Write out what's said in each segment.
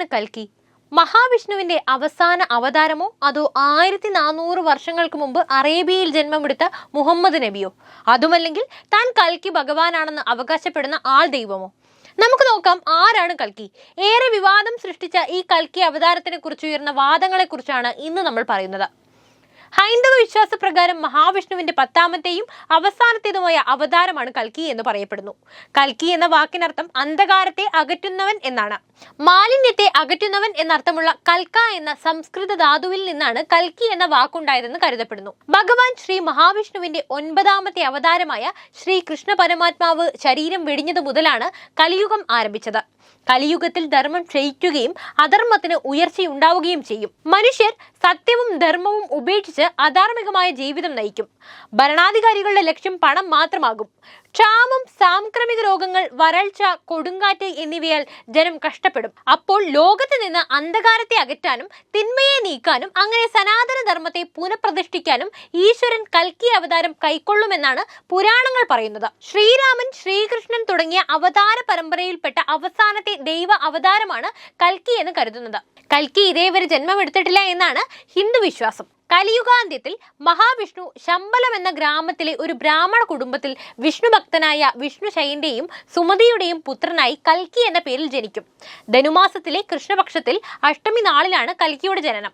ആരാണ് കൽക്കി? മഹാവിഷ്ണുവിന്റെ അവസാന അവതാരമോ അതോ 1400 വർഷങ്ങൾക്ക് മുമ്പ് അറേബ്യയിൽ ജന്മമെടുത്ത മുഹമ്മദ് നബിയോ? അതുമല്ലെങ്കിൽ താൻ കൽക്കി ഭഗവാനാണെന്ന് അവകാശപ്പെടുന്ന ആൾ ദൈവമോ? നമുക്ക് നോക്കാം ആരാണ് കൽക്കി. ഏറെ വിവാദം സൃഷ്ടിച്ച ഈ കൽക്കി അവതാരത്തിനെ കുറിച്ച് ഉയർന്ന വാദങ്ങളെ കുറിച്ചാണ് ഇന്ന് നമ്മൾ പറയുന്നത്. ഹൈന്ദവ വിശ്വാസപ്രകാരം മഹാവിഷ്ണുവിന്റെ 10ാമത്തെയും അവസാനത്തേതുമായ അവതാരമാണ് കൽക്കി എന്ന് പറയപ്പെടുന്നു. കൽക്കി എന്ന വാക്കിനർത്ഥം അന്ധകാരത്തെ അകറ്റുന്നവൻ എന്നാണ്. മാലിന്യത്തെ അകറ്റുന്നവൻ എന്നർത്ഥമുള്ള കൽക്ക എന്ന സംസ്കൃത ധാതുവിൽ നിന്നാണ് കൽക്കി എന്ന വാക്കുണ്ടായതെന്ന് കരുതപ്പെടുന്നു. ഭഗവാൻ ശ്രീ മഹാവിഷ്ണുവിന്റെ 9ാമത്തെ അവതാരമായ ശ്രീ കൃഷ്ണ പരമാത്മാവ് ശരീരം വെടിഞ്ഞതു മുതലാണ് കലിയുഗം ആരംഭിച്ചത്. കലിയുഗത്തിൽ ധർമ്മം ക്ഷയിക്കുകയും അധർമ്മത്തിന് ഉയർച്ചയുണ്ടാവുകയും ചെയ്യും. മനുഷ്യർ സത്യവും ധർമ്മവും ഉപേക്ഷിച്ച് അധാർമികമായ ജീവിതം നയിക്കും. ഭരണാധികാരികളുടെ ലക്ഷ്യം പണം മാത്രമാകും. ക്ഷാമം, സാംക്രമിക രോഗങ്ങൾ, വരൾച്ച, കൊടുങ്കാറ്റ് എന്നിവയാൽ ജനം കഷ്ടപ്പെടും. അപ്പോൾ ലോകത്ത് നിന്ന് അന്ധകാരത്തെ അകറ്റാനും തിന്മയെ നീക്കാനും അങ്ങനെ സനാതന ധർമ്മത്തെ പുനഃപ്രതിഷ്ഠിക്കാനും ഈശ്വരൻ കൽക്കി അവതാരം കൈക്കൊള്ളുമെന്നാണ് പുരാണങ്ങൾ പറയുന്നത്. ശ്രീരാമൻ, ശ്രീകൃഷ്ണൻ തുടങ്ങിയ അവതാര പരമ്പരയിൽപ്പെട്ട അവസാനത്തെ ദൈവ അവതാരമാണ് കൽക്കി എന്ന് കരുതുന്നത്. കൽക്കി ഇതേവരെ ജന്മമെടുത്തിട്ടില്ല എന്നാണ് ഹിന്ദു വിശ്വാസം. കലിയുഗാന്ത്യത്തിൽ മഹാവിഷ്ണു ശമ്പലം എന്ന ഗ്രാമത്തിലെ ഒരു ബ്രാഹ്മണ കുടുംബത്തിൽ വിഷ്ണു ഭക്തനായ വിഷ്ണുശയന്റെയും സുമതിയുടെയും പുത്രനായി കൽക്കി എന്ന പേരിൽ ജനിക്കും. ധനുമാസത്തിലെ കൃഷ്ണപക്ഷത്തിൽ അഷ്ടമി നാളിലാണ് കൽക്കിയുടെ ജനനം.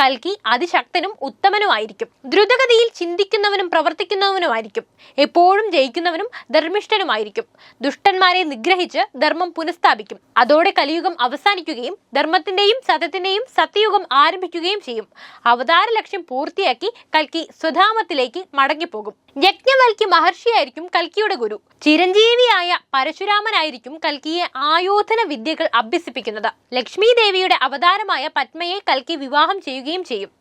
കൽക്കി അതിശക്തനും ഉത്തമനുമായിരിക്കും. ദ്രുതഗതിയിൽ ചിന്തിക്കുന്നവനും പ്രവർത്തിക്കുന്നവനുമായിരിക്കും. എപ്പോഴും ജയിക്കുന്നവനും ധർമ്മിഷ്ഠനുമായിരിക്കും. ദുഷ്ടന്മാരെ നിഗ്രഹിച്ച് ധർമ്മം പുനഃസ്ഥാപിക്കും. അതോടെ കലിയുഗം അവസാനിക്കുകയും ധർമ്മത്തിന്റെയും സത്യത്തിന്റെയും സത്യയുഗം ആരംഭിക്കുകയും ചെയ്യും. അവതാര ലക്ഷ്യം പൂർത്തിയാക്കി കൽക്കി സ്വധാമത്തിലേക്ക് മടങ്ങിപ്പോകും. യജ്ഞവൽക്യ മഹർഷിയായിരിക്കും കൽക്കിയുടെ ഗുരു. ചിരഞ്ജീവിയായ പരശുരാമനായിരിക്കും കൽക്കിയെ ആയോധന വിദ്യകൾ അഭ്യസിപ്പിക്കുന്നത്. ലക്ഷ്മി ദേവിയുടെ അവതാരമായ പത്മയെ കൽക്കി വിവാഹം ചെയ്യുകയും ചെയ്യും.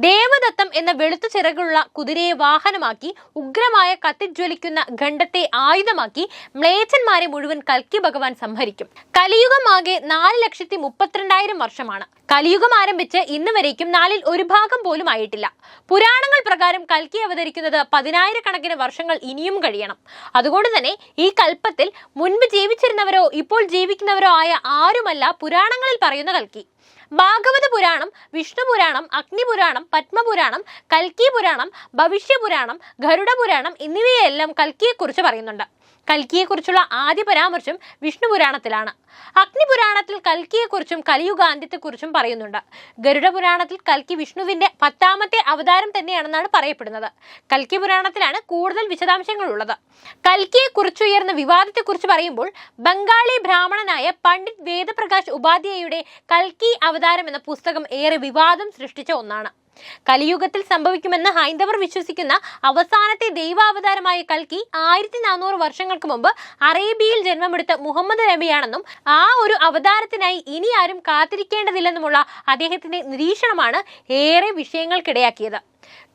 ദേവദത്തം എന്ന വെളുത്ത ചിറകുള്ള കുതിരയെ വാഹനമാക്കി ഉഗ്രമായ കത്തിജ്വലിക്കുന്ന ഖണ്ഡത്തെ ആയുധമാക്കി മ്ലേച്ഛന്മാരെ മുഴുവൻ കൽക്കി ഭഗവാൻ സംഹരിക്കും. കലിയുഗമാകെ 4,32,000 വർഷമാണ്. കലിയുഗം ആരംഭിച്ച് ഇന്ന് വരേക്കും 1/4 ഭാഗം പോലും ആയിട്ടില്ല. പുരാണങ്ങൾ പ്രകാരം കൽക്കി അവതരിക്കുന്നത് 10,000 വർഷങ്ങൾ ഇനിയും കഴിയണം. അതുകൊണ്ട് തന്നെ ഈ കൽപ്പത്തിൽ മുൻപ് ജീവിച്ചിരുന്നവരോ ഇപ്പോൾ ജീവിക്കുന്നവരോ ആയ ആരുമല്ല പുരാണങ്ങളിൽ പറയുന്ന കൽക്കി. ഭാഗവത പുരാണം, വിഷ്ണു പുരാണം, അഗ്നിപുരാണം, പത്മപുരാണം, കൽക്കി പുരാണം, ഭവിഷ്യപുരാണം, ഗരുഡ പുരാണം എന്നിവയെല്ലാം കൽക്കിയെക്കുറിച്ച് പറയുന്നുണ്ട്. കൽക്കിയെക്കുറിച്ചുള്ള ആദ്യ പരാമർശം വിഷ്ണു പുരാണത്തിലാണ്. അഗ്നിപുരാണത്തിൽ കൽക്കിയെക്കുറിച്ചും കലിയുഗാന്ത്യത്തെക്കുറിച്ചും പറയുന്നുണ്ട്. ഗരുഡ പുരാണത്തിൽ കൽക്കി വിഷ്ണുവിന്റെ 10ാമത്തെ അവതാരം തന്നെയാണെന്നാണ് പറയപ്പെടുന്നത്. കൽക്കി പുരാണത്തിലാണ് കൂടുതൽ വിശദാംശങ്ങൾ ഉള്ളത്. കൽക്കിയെക്കുറിച്ചുയർന്ന വിവാദത്തെക്കുറിച്ച് പറയുമ്പോൾ ബംഗാളി ബ്രാഹ്മണനായ പണ്ഡിറ്റ് വേദപ്രകാശ് ഉപാധ്യായയുടെ കൽക്കി അവതാരം എന്ന പുസ്തകം ഏറെ വിവാദം സൃഷ്ടിച്ച ഒന്നാണ്. കലിയുഗത്തിൽ സംഭവിക്കുമെന്ന് ഹൈന്ദവർ വിശ്വസിക്കുന്ന അവസാനത്തെ ദൈവാവതാരമായ കൽക്കി 1400 വർഷങ്ങൾക്ക് മുമ്പ് അറേബ്യയിൽ ജന്മമെടുത്ത മുഹമ്മദ് നബിയാണെന്നും ആ ഒരു അവതാരത്തിനായി ഇനി ആരും കാത്തിരിക്കേണ്ടതില്ലെന്നുമുള്ള അദ്ദേഹത്തിന്റെ നിരീക്ഷണമാണ് ഏറെ വിഷയങ്ങൾക്കിടയാക്കിയത്.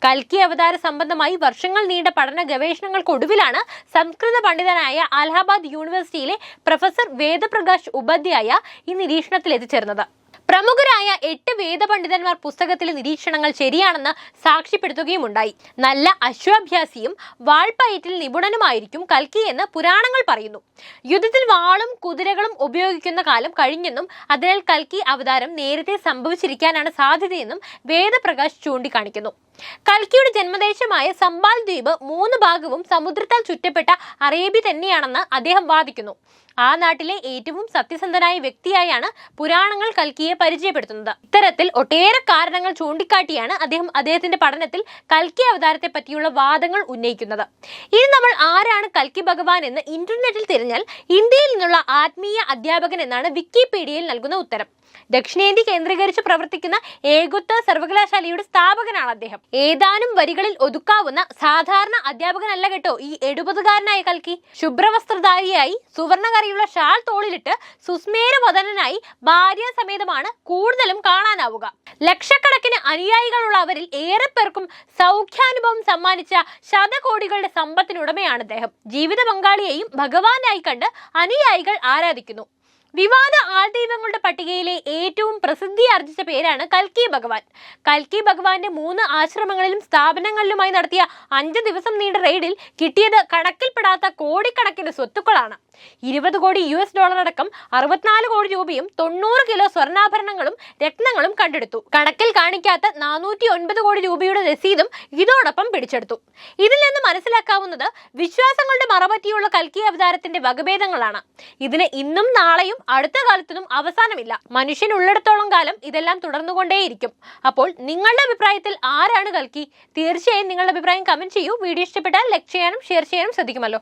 കൽക്കി അവതാര സംബന്ധമായി വർഷങ്ങൾ നീണ്ട പഠന ഗവേഷണങ്ങൾക്കൊടുവിലാണ് സംസ്കൃത പണ്ഡിതനായ അലഹബാദ് യൂണിവേഴ്സിറ്റിയിലെ പ്രൊഫസർ വേദപ്രകാശ് ഉപാധ്യായ ഈ നിരീക്ഷണത്തിൽ എത്തിച്ചേർന്നത്. പ്രമുഖരായ 8 വേദപണ്ഡിതന്മാർ പുസ്തകത്തിലെ നിരീക്ഷണങ്ങൾ ശരിയാണെന്ന് സാക്ഷ്യപ്പെടുത്തുകയുമുണ്ടായി. നല്ല അശ്വാഭ്യാസിയും വാൾപ്പയറ്റിൽ നിപുണനുമായിരിക്കും കൽക്കി എന്ന് പുരാണങ്ങൾ പറയുന്നു. യുദ്ധത്തിൽ വാളും കുതിരകളും ഉപയോഗിക്കുന്ന കാലം കഴിഞ്ഞെന്നും അതിനാൽ കൽക്കി അവതാരം നേരത്തെ സംഭവിച്ചിരിക്കാനാണ് സാധ്യതയെന്നും വേദപ്രകാശ് ചൂണ്ടിക്കാണിക്കുന്നു. കൽക്കിയുടെ ജന്മദേശമായ സംബാൽ ദ്വീപ് 3 ഭാഗവും സമുദ്രത്താൽ ചുറ്റപ്പെട്ട അറേബ്യ തന്നെയാണെന്ന് അദ്ദേഹം വാദിക്കുന്നു. ആ നാട്ടിലെ ഏറ്റവും സത്യസന്ധനായ വ്യക്തിയായാണ് പുരാണങ്ങൾ കൽക്കിയെ പരിചയപ്പെടുത്തുന്നത്. ഇത്തരത്തിൽ ഒട്ടേറെ കാരണങ്ങൾ ചൂണ്ടിക്കാട്ടിയാണ് അദ്ദേഹത്തിന്റെ പഠനത്തിൽ കൽക്കി അവതാരത്തെ പറ്റിയുള്ള വാദങ്ങൾ ഉന്നയിക്കുന്നത്. ഇനി നമ്മൾ ആരാണ് കൽക്കി ഭഗവാൻ എന്ന് ഇന്റർനെറ്റിൽ തിരഞ്ഞാൽ ഇന്ത്യയിൽ നിന്നുള്ള ആത്മീയ അധ്യാപകൻ എന്നാണ് വിക്കിപീഡിയയിൽ നൽകുന്ന ഉത്തരം. ദക്ഷിണേന്ത്യ കേന്ദ്രീകരിച്ച് പ്രവർത്തിക്കുന്ന ഏകോത്തര സർവകലാശാലയുടെ സ്ഥാപകനാണ് അദ്ദേഹം. ഏതാനും വരികളിൽ ഒതുക്കാവുന്ന സാധാരണ അധ്യാപകനല്ല കേട്ടോ ഈ 70കാരനായ കൽക്കി. ശുഭ്രവസ്ത്രധാരിയായി സുവർണകരയുള്ള ഷാൾ തോളിലിട്ട് സുസ്മേരവദനായി ഭാര്യാസമേതമാണ് കൂടുതലും കാണാനാവുക. ലക്ഷക്കണക്കിന് അനുയായികളുള്ള അവരിൽ ഏറെ പേർക്കും സൗഖ്യാനുഭവം സമ്മാനിച്ച ശതകോടികളുടെ സമ്പത്തിനുടമയാണ് അദ്ദേഹം. ജീവിത പങ്കാളിയെയും ഭഗവാനായി കണ്ട് അനുയായികൾ ആരാധിക്കുന്നു. വിവാദ ആൾദൈവങ്ങളുടെ പട്ടികയിലെ ഏറ്റവും പ്രസിദ്ധി ആർജിച്ച പേരാണ് കൽക്കി ഭഗവാൻ. കൽക്കി ഭഗവാന്റെ 3 ആശ്രമങ്ങളിലും സ്ഥാപനങ്ങളിലുമായി നടത്തിയ 5 ദിവസം നീണ്ട റെയ്ഡിൽ കിട്ടിയത് കണക്കിൽപ്പെടാത്ത കോടിക്കണക്കിന് സ്വത്തുക്കളാണ്. 20 കോടി US ഡോളർ അടക്കം 64 കോടി രൂപയും 90 കിലോ സ്വർണ്ണാഭരണങ്ങളും രത്നങ്ങളും കണ്ടെടുത്തു. കണക്കിൽ കാണിക്കാത്ത 409 കോടി രൂപയുടെ രസീതും ഇതോടൊപ്പം പിടിച്ചെടുത്തു. ഇതിൽ നിന്ന് മനസ്സിലാക്കാവുന്നത് വിശ്വാസങ്ങളുടെ മറപറ്റിയുള്ള കൽക്കി അവതാരത്തിന്റെ വകഭേദങ്ങളാണ്. ഇതിന് ഇന്നും നാളെയും അടുത്ത കാലത്തൊന്നും അവസാനമില്ല. മനുഷ്യൻ ഉള്ളിടത്തോളം കാലം ഇതെല്ലാം തുടർന്നുകൊണ്ടേയിരിക്കും. അപ്പോൾ നിങ്ങളുടെ അഭിപ്രായത്തിൽ ആരാണ് കൽക്കി? തീർച്ചയായും നിങ്ങളുടെ അഭിപ്രായം കമന്റ് ചെയ്യൂ. വീഡിയോ ഇഷ്ടപ്പെട്ടാൽ ലൈക്ക് ചെയ്യാനും ഷെയർ ചെയ്യാനും ശ്രദ്ധിക്കുമല്ലോ.